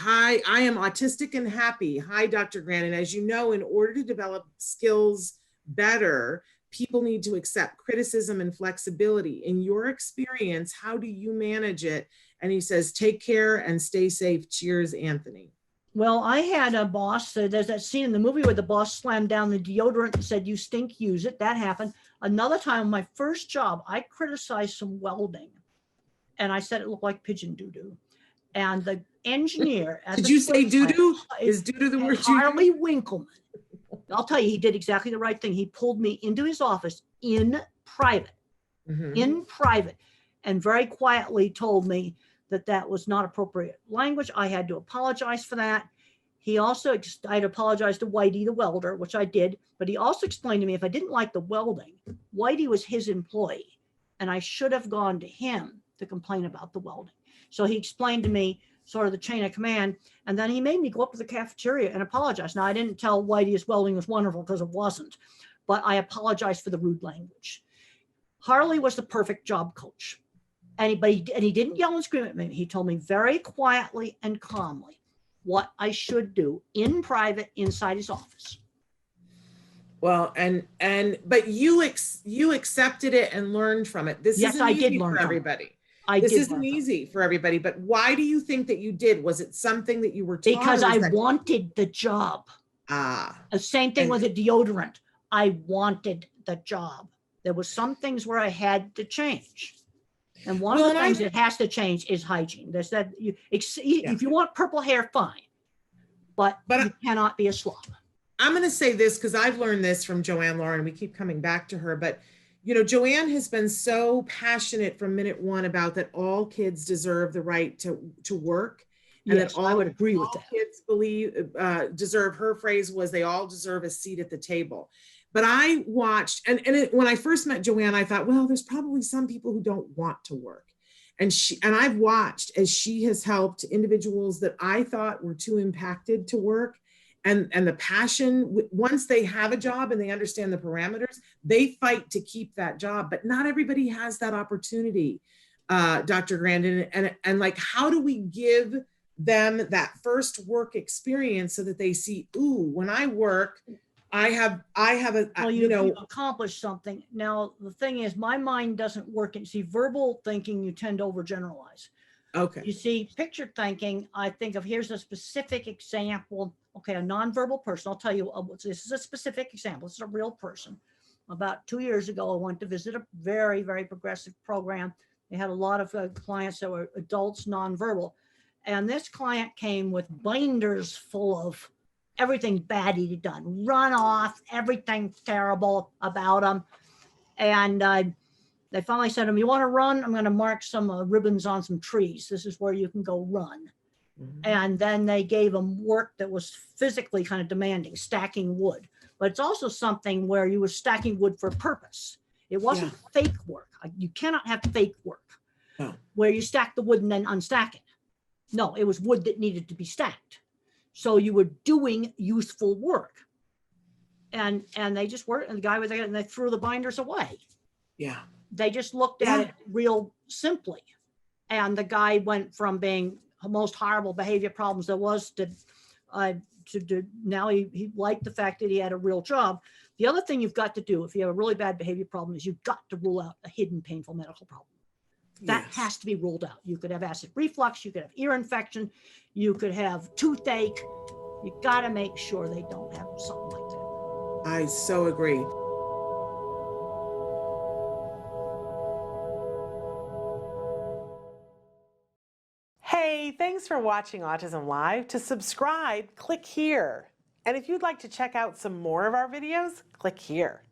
hi, I am autistic and happy. Hi, Dr. Grandin. As you know, in order to develop skills better, people need to accept criticism and flexibility. In your experience, how do you manage it? And he says, take care and stay safe. Cheers, Anthony. Well, I had a boss, there's that scene in the movie where the boss slammed down the deodorant and said, you stink, use it. That happened. Another time, on my first job, I criticized some welding. And I said it looked like pigeon doo-doo. And the engineer at Did the you say plant, doo-doo? Is doo-doo the word? Harley Winkleman. I'll tell you, he did exactly the right thing. He pulled me into his office in private, and very quietly told me that that was not appropriate language. I had to apologize for that. He also, I'd apologized to Whitey, the welder, which I did, but he also explained to me if I didn't like the welding, Whitey was his employee, and I should have gone to him to complain about the welding. So he explained to me sort of the chain of command, and then he made me go up to the cafeteria and apologize. Now, I didn't tell Whitey his welding was wonderful because it wasn't, but I apologized for the rude language. Harley was the perfect job coach. And he didn't yell and scream at me. He told me very quietly and calmly what I should do in private inside his office. Well, but you accepted it and learned from it. This isn't easy for everybody. This isn't easy for everybody, but why do you think that you did? Was it something that you were taught? Because I wanted the job. The same thing with the deodorant. I wanted the job. There was some things where I had to change. And one of the things that has to change is hygiene. There's that if you want purple hair, fine, but you cannot be a slob. I'm going to say this because I've learned this from Joanne Lauren. We keep coming back to her, but you know, Joanne has been so passionate from minute one about that all kids deserve the right to work, and that all, I would agree with that. Kids deserve. Her phrase was, "They all deserve a seat at the table." But I watched, and when I first met Joanne, I thought, well, there's probably some people who don't want to work. And I've watched as she has helped individuals that I thought were too impacted to work. And the passion, once they have a job and they understand the parameters, they fight to keep that job. But not everybody has that opportunity, Dr. Grandin. And like, how do we give them that first work experience so that they see, ooh, when I work, I have well, you accomplished something. Now, the thing is, my mind doesn't work. And see, verbal thinking, you tend to overgeneralize. Okay. You see, picture thinking, I think of, here's a specific example. Okay, a nonverbal person. I'll tell you, this is a specific example. This is a real person. About 2 years ago, I went to visit a very, very progressive program. They had a lot of clients that were adults, nonverbal. And this client came with binders full of everything bad he'd done, run off, everything terrible about him. And they finally said to him, you want to run? I'm going to mark some ribbons on some trees. This is where you can go run. And then they gave him work that was physically kind of demanding, stacking wood. But it's also something where you were stacking wood for a purpose. It wasn't fake work. You cannot have fake work where you stack the wood and then unstack it. No, it was wood that needed to be stacked. So you were doing useful work. And they just worked, and the guy was there, and they threw the binders away. Yeah. They just looked at it real simply. And the guy went from being the most horrible behavior problems there was to now he liked the fact that he had a real job. The other thing you've got to do if you have a really bad behavior problem is you've got to rule out a hidden painful medical problem. That has to be ruled out. You could have acid reflux, you could have ear infection, you could have toothache. You got to make sure they don't have something like that. I so agree. Hey, thanks for watching Autism Live. To subscribe, click here. And if you'd like to check out some more of our videos, click here.